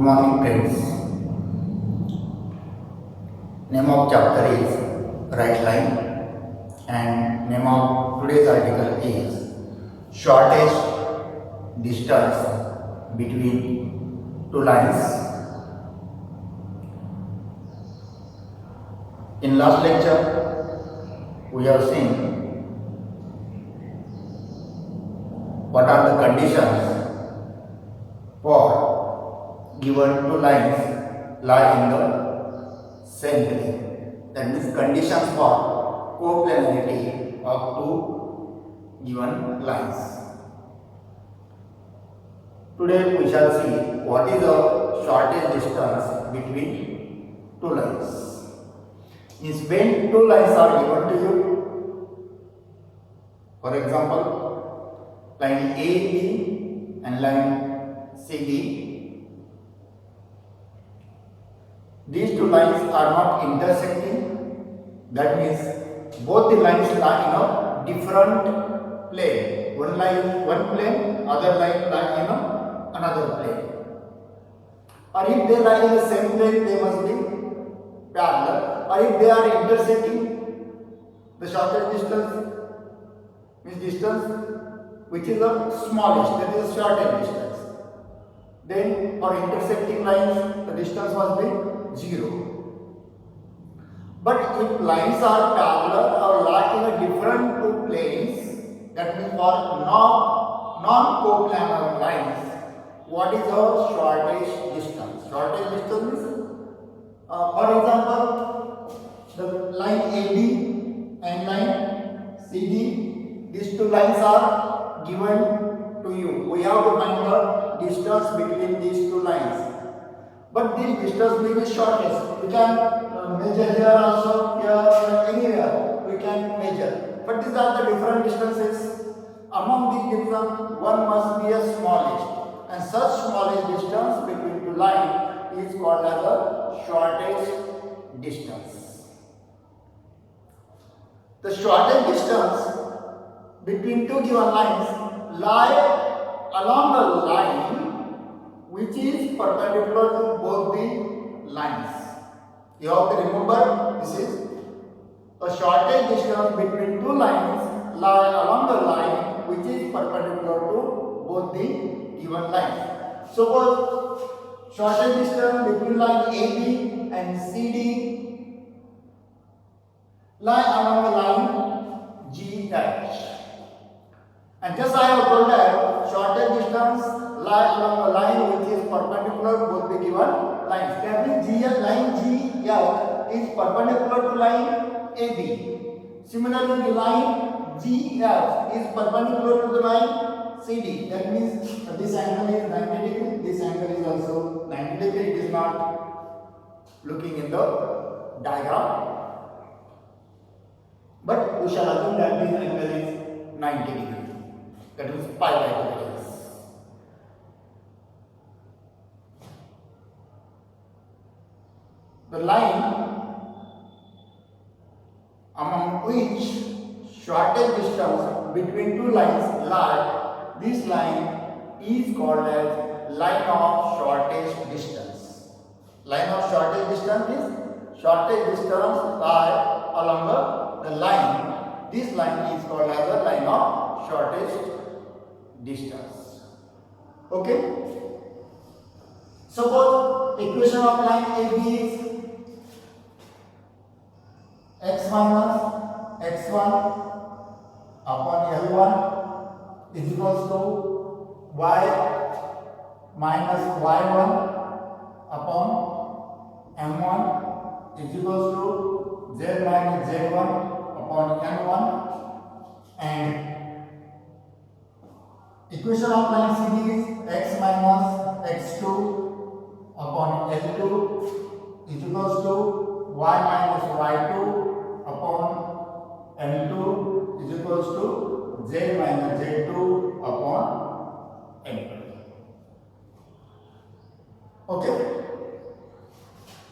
morning friends. Name of chapter is right line and name of today's article is shortest distance between two lines. In last lecture we have seen what are the conditions for given two lines lie in the same plane. That means conditions for coplanarity of two given lines. Today we shall see what is the shortest distance between two lines. Means when two lines are given to you, for example, line AB and line CD, these two lines are not intersecting. That means both the lines lie in a different plane. One line one plane, other line lie in another plane. Or if they lie in the same plane, they must be parallel. Or if they are intersecting, the shortest distance means distance which is the smallest, that is the shortest distance. Then for intersecting lines, the distance must be 0. But if lines are parallel or lie in a different two planes, that means for non-coplanar lines, what is the shortest distance? Shortest distance is, for example, the line AB and line CD, these two lines are given to you. We have to find the distance between these two lines. But this distance may be shortest. We can measure here also, here, anywhere we can measure. But these are the different distances. Among these different, one must be a smallest. And such smallest distance between two lines is called as the shortest distance. The shortest distance between two given lines lie along the line which is perpendicular to both the lines. You have to remember this is the shortest distance between two lines lie along the line which is perpendicular to both the given lines. Suppose shortest distance between line AB and CD lie along the line G dash. And just I have told that shortest distance lie along the line which is perpendicular to both the given lines. That means line GL is perpendicular to line AB. Similarly, the line GF is perpendicular to the line CD. That means this angle is 90 degree, this angle is also 90 degree. It is not looking in the diagram. But we shall assume that this angle is 90 degree. That is pi by 2 degrees. The line among which shortest distance between two lines lie, this line is called as line of shortest distance. Line of shortest distance is shortest distance lie along the line. This line is called as a line of shortest distance. Okay? Suppose equation of line AB is x minus x1 upon L1 is equals to y minus y1 upon M1 is equals to z minus z1 upon N1, and equation of line CD is x minus x2 upon L2 is equals to y minus y2 upon N2 is equals to z minus z2 upon N2. Okay?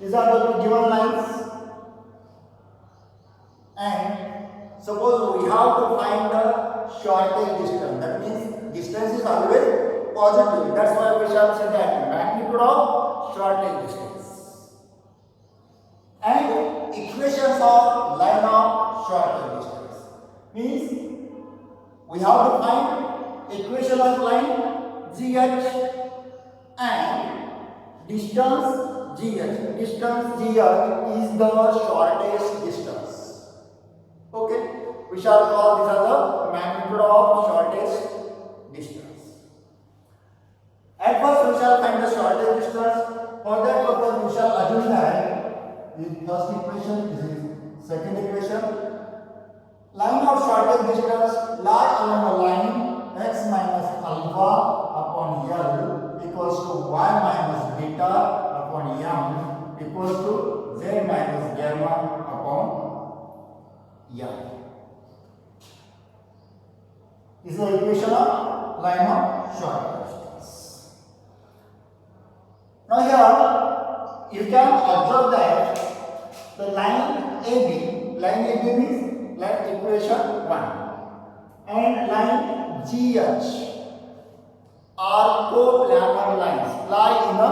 These are the two given lines. And suppose we have to find the shortest distance. That means distance is always positive. That's why we shall say that magnitude of shortest distance and equations of line of shortest distance. Means we have to find equation of line GH and distance GH. Distance GH is the shortest distance. Okay, we shall call this as the magnitude of shortest distance. At first we shall find the shortest distance. For that purpose we shall assume that this first equation, this is second equation. Line of shortest distance lie along the line x minus alpha upon L equals to y minus beta upon m equals to z minus gamma upon L. This is the equation of line of shortest distance. Now here you can observe that the line AB means line equation 1 and line GH are coplanar lines lie in a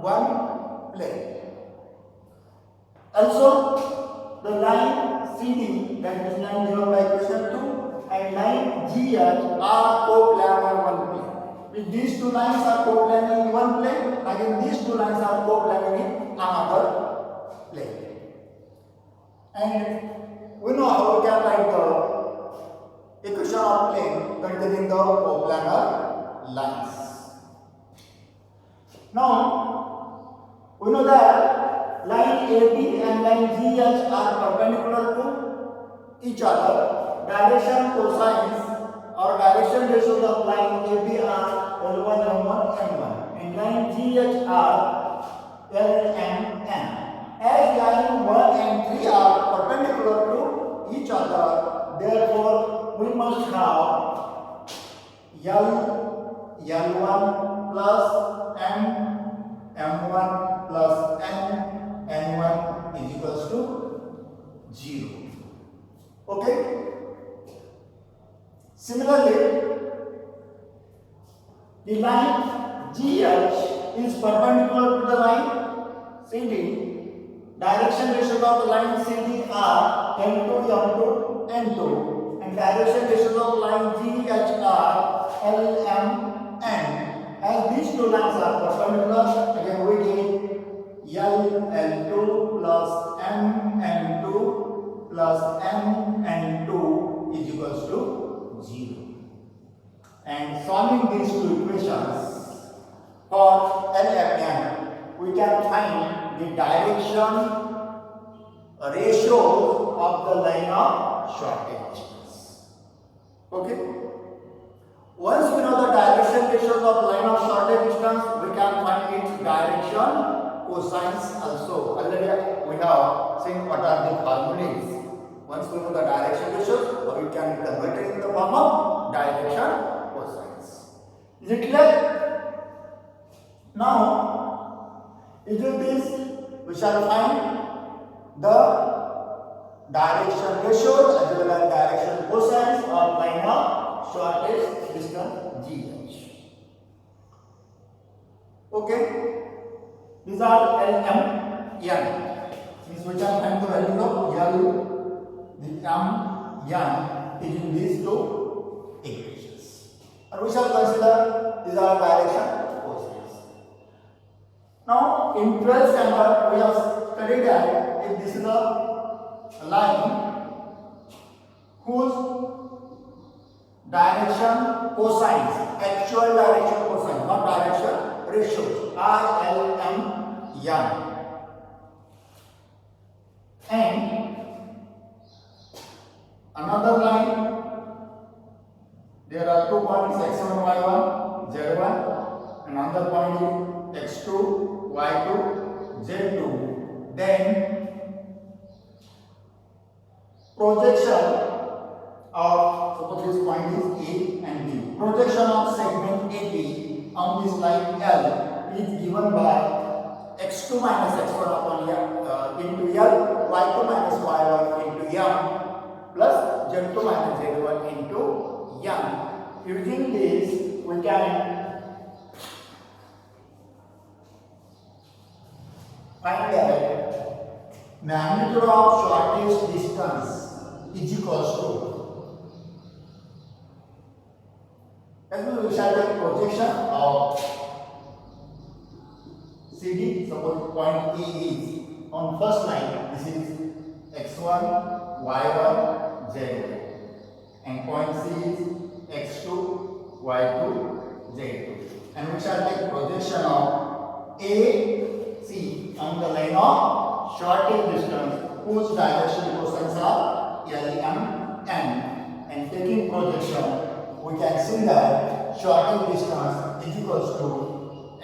one plane. Also the line CD, that is line given by equation 2, and line GH are coplanar one plane. If these two lines are coplanar in one plane, again these two lines are coplanar in another plane. And we know how we can write the equation of plane containing the coplanar lines. Now we know that line AB and line GH are perpendicular to each other. Direction cosines or direction ratios of line AB are L1, M1, M1, and line GH are L and M. As line 1 and 3 are perpendicular to each other, therefore we must have L1 plus M, M1 plus N, N1 is equals to 0. Okay? Similarly, the line GH is perpendicular to the line CD. Direction ratios of the line CD are M2, M2, N2, and direction ratios of the line GH are L, M, N. As these two lines are perpendicular, again we get L, L2 plus M, N2 plus M, N2 is equals to 0. And solving these two equations for LFM, we can find the direction ratio of the line of shortest distance. Okay? Once we know the direction ratios of line of shortest distance, we can find its direction cosines also. Already we have seen what are the formulas. Once we know the direction ratios, we can convert it in the form of direction cosines. Is it clear? Now, using this, we shall find the direction ratios as well as direction cosines of line of shortest distance GH. Okay? These are L, M, N. Means we can find the value of L, the M, N is in these two equations. And we shall consider these are direction cosines. Now, in 12th standard, we have studied that if this is a line whose direction cosines, actual direction cosines, not direction ratios, are L, M, N. And another line, there are 2 points x1, y1, z1, and another point is x2, y2, z2. Then projection of, suppose this point is A and B. Projection of segment AB on this line L is given by x2 minus x1 upon into L, y2 minus y1 into M, plus z2 minus z1 into M. Using this, we can magnitude of shortest distance is equals to, as we shall take projection of CD. Suppose point E is on first line, this is x1, y1, z1, and point C is x2, y2, z2, and we shall take projection of AC on the line of shortest distance whose direction equations are L, M, N, and taking projection we can see that shortest distance is equals to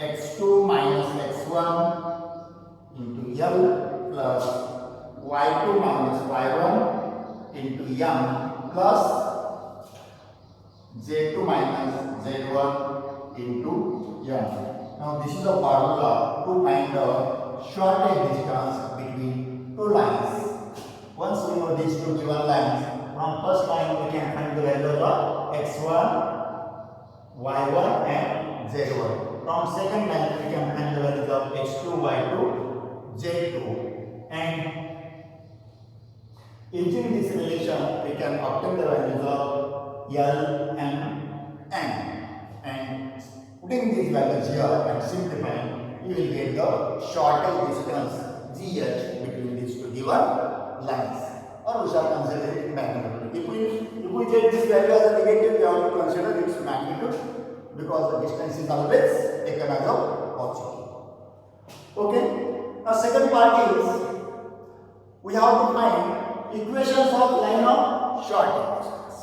x2 minus x1 into L plus y2 minus y1 into M plus z2 minus z1 into M. Now this is a formula to find the shortest distance between two lines. Once we know these two given lines, from first line we can find the value of x1, y1 and z1. From second line we can find the values of x2, y2, z2, and using this relation we can obtain the values of L, M, N, and putting these values here and simplifying, you will get the shortest distance GH between these two given lines, or we shall consider it magnitude. If we take this value as a negative, we have to consider its magnitude because the distance is always taken as a positive. Okay. Now second part is we have to find equations of line of shortest distance.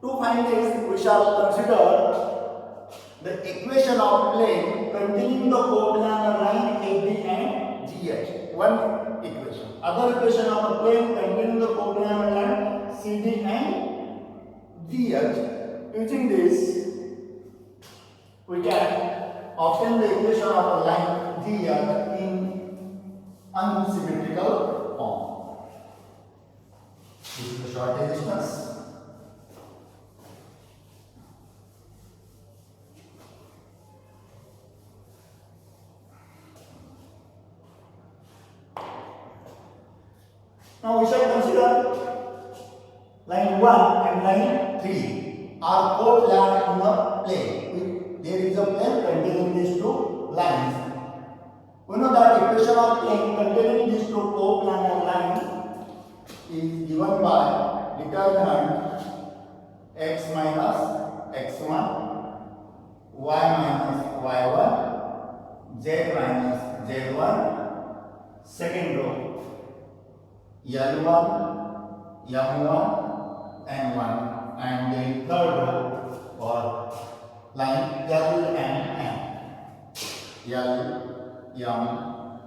To find this, we shall consider the equation of plane containing the coplanar line AB and GH. One equation. Other equation of a plane containing the coplanar line CD and GH. Using this, we can obtain the equation of a line GH in unsymmetrical form. This is the shortest distance. Now we shall consider line 1 and line 3 are coplanar in a plane. There is a plane containing these two lines. We know that equation of plane containing these two coplanar lines is given by determinant x minus x1, y minus y1, z minus z1, second row L1, M1, N1, and then third row or line L and M. L, M,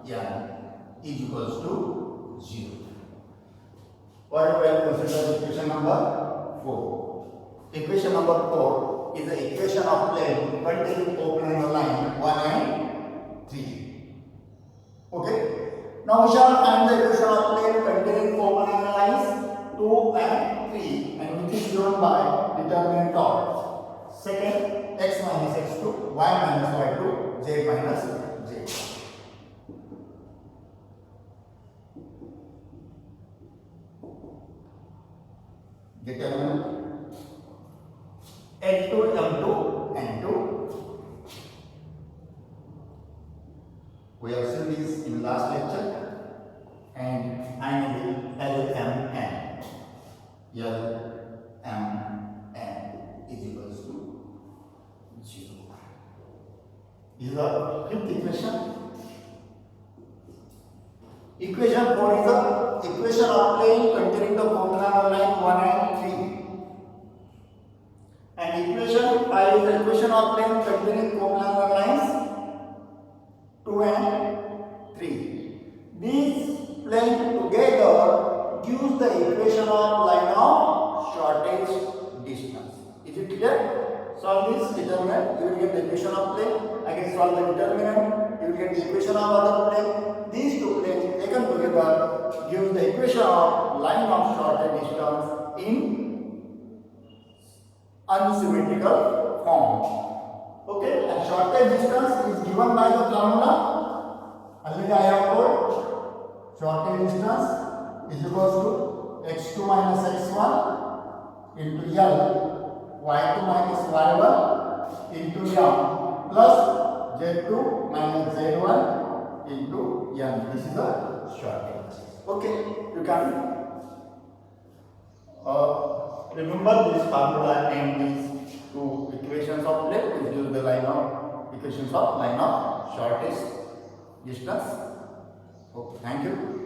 N is equals to 0. What we will consider equation number 4. Equation number 4 is the equation of plane containing coplanar line 1 and 3. Okay. Now we shall find the equation of plane containing coplanar lines 2 and 3, and which is given by determinant of second x minus x2, y minus y2, z minus z. Determinant L2, M2, N2. We have seen this in last lecture, and finally L, M, N. L, M, N is equals to 0. This is the fifth equation. Equation 4 is the equation of plane containing the coplanar line 1 and 3. And equation 5 is the equation of plane containing coplanar lines 2 and 3. These plane together gives the equation of line of shortest distance. Is it clear? Solve this determinant, you will get the equation of plane. Again solve the determinant, you will get the equation of other plane. These two planes taken together give the equation of line of shortest distance in unsymmetrical form. Okay, and shortest distance is given by the formula Already I have told shortest distance is equals to x2 minus x1 into L, y2 minus y1 into M plus z2 minus z1 into N. This is the shortest. Okay, you can remember this formula and these two equations of length. Please use the line of equations of line of shortest distance. Okay, thank you.